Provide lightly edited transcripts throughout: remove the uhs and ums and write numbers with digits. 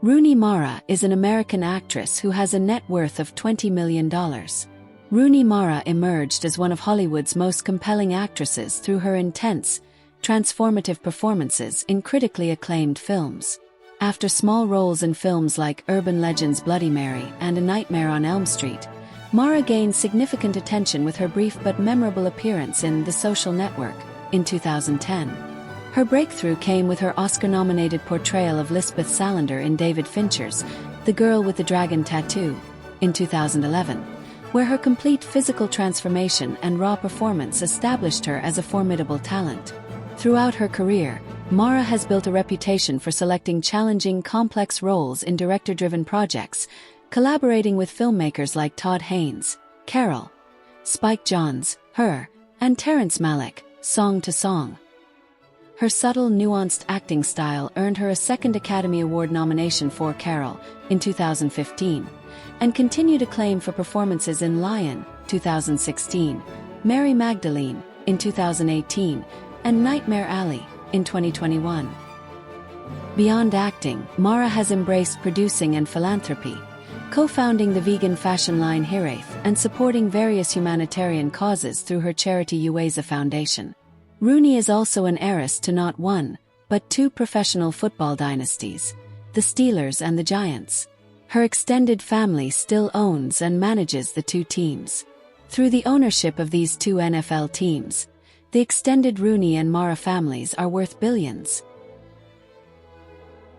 Rooney Mara is an American actress who has a net worth of $20 million. Rooney Mara emerged as one of Hollywood's most compelling actresses through her intense, transformative performances in critically acclaimed films. After small roles in films like Urban Legend's Bloody Mary and A Nightmare on Elm Street, Mara gained significant attention with her brief but memorable appearance in The Social Network in 2010. Her breakthrough came with her Oscar-nominated portrayal of Lisbeth Salander in David Fincher's The Girl with the Dragon Tattoo in 2011, where her complete physical transformation and raw performance established her as a formidable talent. Throughout her career, Mara has built a reputation for selecting challenging, complex roles in director-driven projects, collaborating with filmmakers like Todd Haynes, Carol, Spike Jonze, Her, and Terrence Malick, Song to Song. Her subtle, nuanced acting style earned her a second Academy Award nomination for Carol in 2015, and continued acclaim for performances in Lion, 2016, Mary Magdalene, in 2018, and Nightmare Alley, in 2021. Beyond acting, Mara has embraced producing and philanthropy, co-founding the vegan fashion line Hiraeth and supporting various humanitarian causes through her charity Uweza Foundation. Rooney is also an heiress to not one, but two professional football dynasties, the Steelers and the Giants. Her extended family still owns and manages the two teams. Through the ownership of these two NFL teams, the extended Rooney and Mara families are worth billions.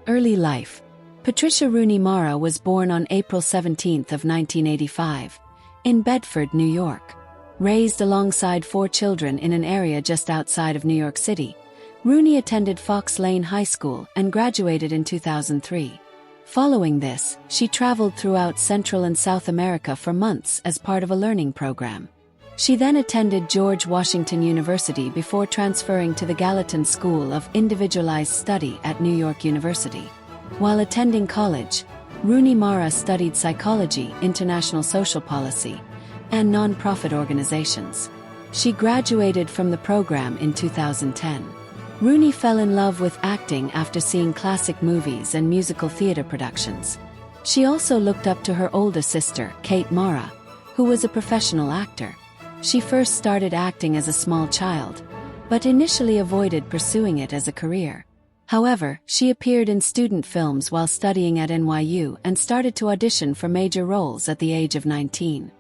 Early life. Patricia Rooney Mara was born on April 17 of 1985, in Bedford, New York. Raised alongside four children in an area just outside of New York City, Rooney attended Fox Lane High School and graduated in 2003. Following this, she traveled throughout Central and South America for months as part of a learning program. She then attended George Washington University before transferring to the Gallatin School of Individualized Study at New York University. While attending college, Rooney Mara studied psychology, international social policy, and non-profit organizations. She graduated from the program in 2010. Rooney fell in love with acting after seeing classic movies and musical theater productions. She also looked up to her older sister, Kate Mara, who was a professional actor. She first started acting as a small child, but initially avoided pursuing it as a career. However, she appeared in student films while studying at NYU and started to audition for major roles at the age of 19.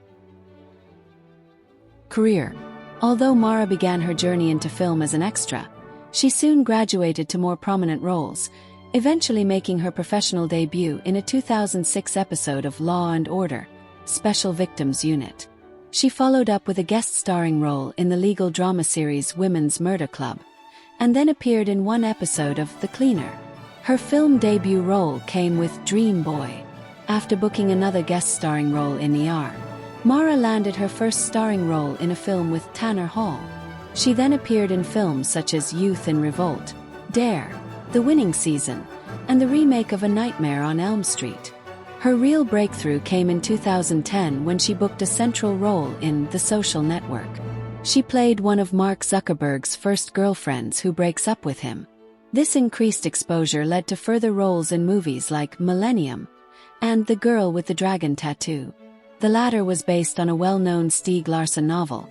Career. Although Mara began her journey into film as an extra, she soon graduated to more prominent roles, eventually making her professional debut in a 2006 episode of Law and Order: Special Victims Unit. She followed up with a guest starring role in the legal drama series Women's Murder Club, and then appeared in one episode of The Cleaner. Her film debut role came with Dream Boy. After booking another guest starring role in ER, Mara landed her first starring role in a film with Tanner Hall. She then appeared in films such as Youth in Revolt, Dare, The Winning Season, and the remake of A Nightmare on Elm Street. Her real breakthrough came in 2010 when she booked a central role in The Social Network. She played one of Mark Zuckerberg's first girlfriends who breaks up with him. This increased exposure led to further roles in movies like Millennium and The Girl with the Dragon Tattoo. The latter was based on a well-known Stieg Larsson novel,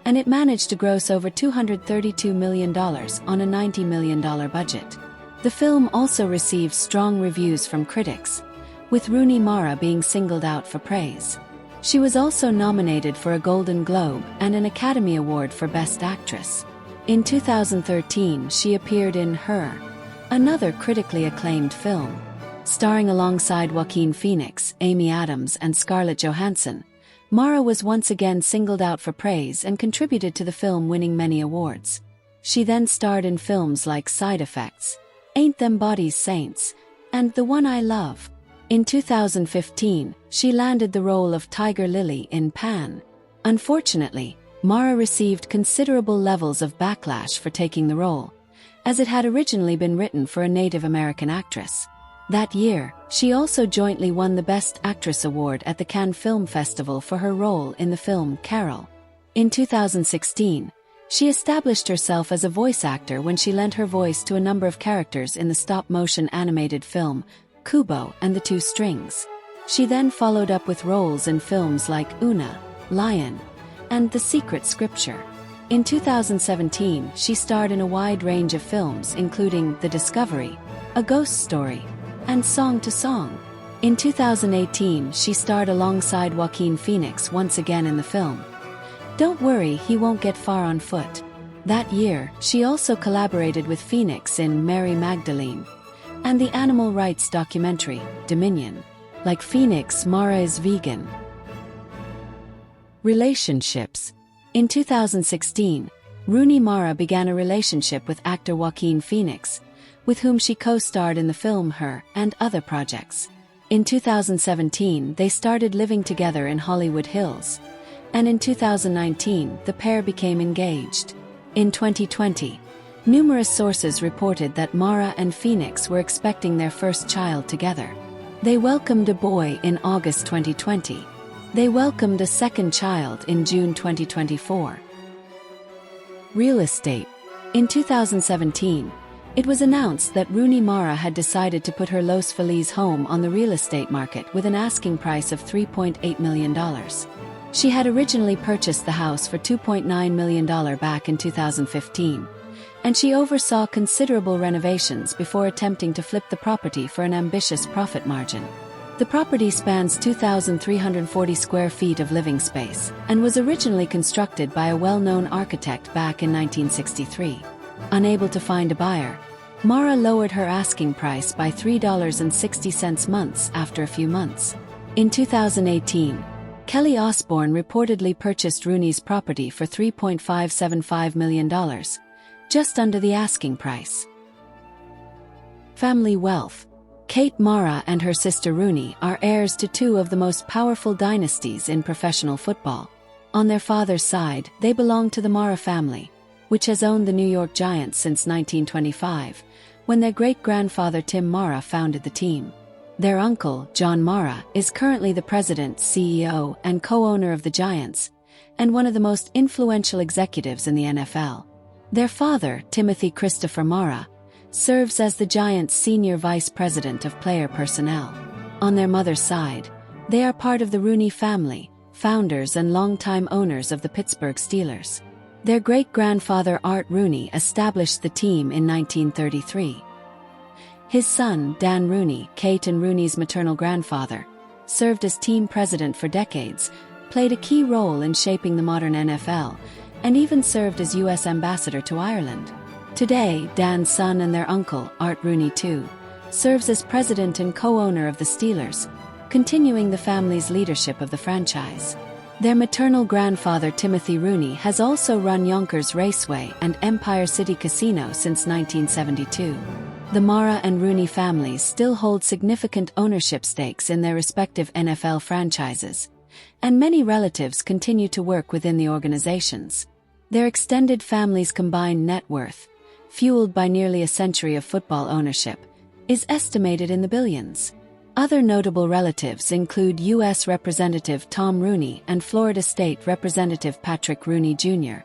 and it managed to gross over $232 million on a $90 million budget. The film also received strong reviews from critics, with Rooney Mara being singled out for praise. She was also nominated for a Golden Globe and an Academy Award for Best Actress. In 2013, she appeared in Her, another critically acclaimed film. Starring alongside Joaquin Phoenix, Amy Adams, and Scarlett Johansson, Mara was once again singled out for praise and contributed to the film, winning many awards. She then starred in films like Side Effects, Ain't Them Bodies Saints, and The One I Love. In 2015, she landed the role of Tiger Lily in Pan. Unfortunately, Mara received considerable levels of backlash for taking the role, as it had originally been written for a Native American actress. That year, she also jointly won the Best Actress award at the Cannes Film Festival for her role in the film Carol. In 2016, she established herself as a voice actor when she lent her voice to a number of characters in the stop-motion animated film Kubo and the Two Strings. She then followed up with roles in films like Una, Lion, and The Secret Scripture. In 2017, she starred in a wide range of films including The Discovery, A Ghost Story, and Song to Song. In 2018, she starred alongside Joaquin Phoenix once again in the film Don't Worry, He Won't Get Far on Foot. That year, she also collaborated with Phoenix in Mary Magdalene and the animal rights documentary, Dominion. Like Phoenix, Mara is vegan. Relationships. In 2016, Rooney Mara began a relationship with actor Joaquin Phoenix, with whom she co-starred in the film Her and other projects. In 2017, they started living together in Hollywood Hills, and in 2019, the pair became engaged. In 2020, numerous sources reported that Mara and Phoenix were expecting their first child together. They welcomed a boy in August 2020. They welcomed a second child in June 2024. Real estate. In 2017, it was announced that Rooney Mara had decided to put her Los Feliz home on the real estate market with an asking price of $3.8 million. She had originally purchased the house for $2.9 million back in 2015, and she oversaw considerable renovations before attempting to flip the property for an ambitious profit margin. The property spans 2,340 square feet of living space and was originally constructed by a well-known architect back in 1963. Unable to find a buyer, Mara lowered her asking price by $3.60 months after a few months. In 2018, Kelly Osbourne reportedly purchased Rooney's property for $3.575 million, just under the asking price. Family wealth. Kate Mara and her sister Rooney are heirs to two of the most powerful dynasties in professional football. On their father's side, they belong to the Mara family, which has owned the New York Giants since 1925, when their great-grandfather Tim Mara founded the team. Their uncle, John Mara, is currently the president, CEO, and co-owner of the Giants, and one of the most influential executives in the NFL. Their father, Timothy Christopher Mara, serves as the Giants' senior vice president of player personnel. On their mother's side, they are part of the Rooney family, founders and longtime owners of the Pittsburgh Steelers. Their great-grandfather Art Rooney established the team in 1933. His son, Dan Rooney, Kate and Rooney's maternal grandfather, served as team president for decades, played a key role in shaping the modern NFL, and even served as U.S. ambassador to Ireland. Today, Dan's son and their uncle, Art Rooney II, serves as president and co-owner of the Steelers, continuing the family's leadership of the franchise. Their maternal grandfather Timothy Rooney has also run Yonkers Raceway and Empire City Casino since 1972. The Mara and Rooney families still hold significant ownership stakes in their respective NFL franchises, and many relatives continue to work within the organizations. Their extended family's combined net worth, fueled by nearly a century of football ownership, is estimated in the billions. Other notable relatives include U.S. Representative Tom Rooney and Florida State Representative Patrick Rooney Jr.,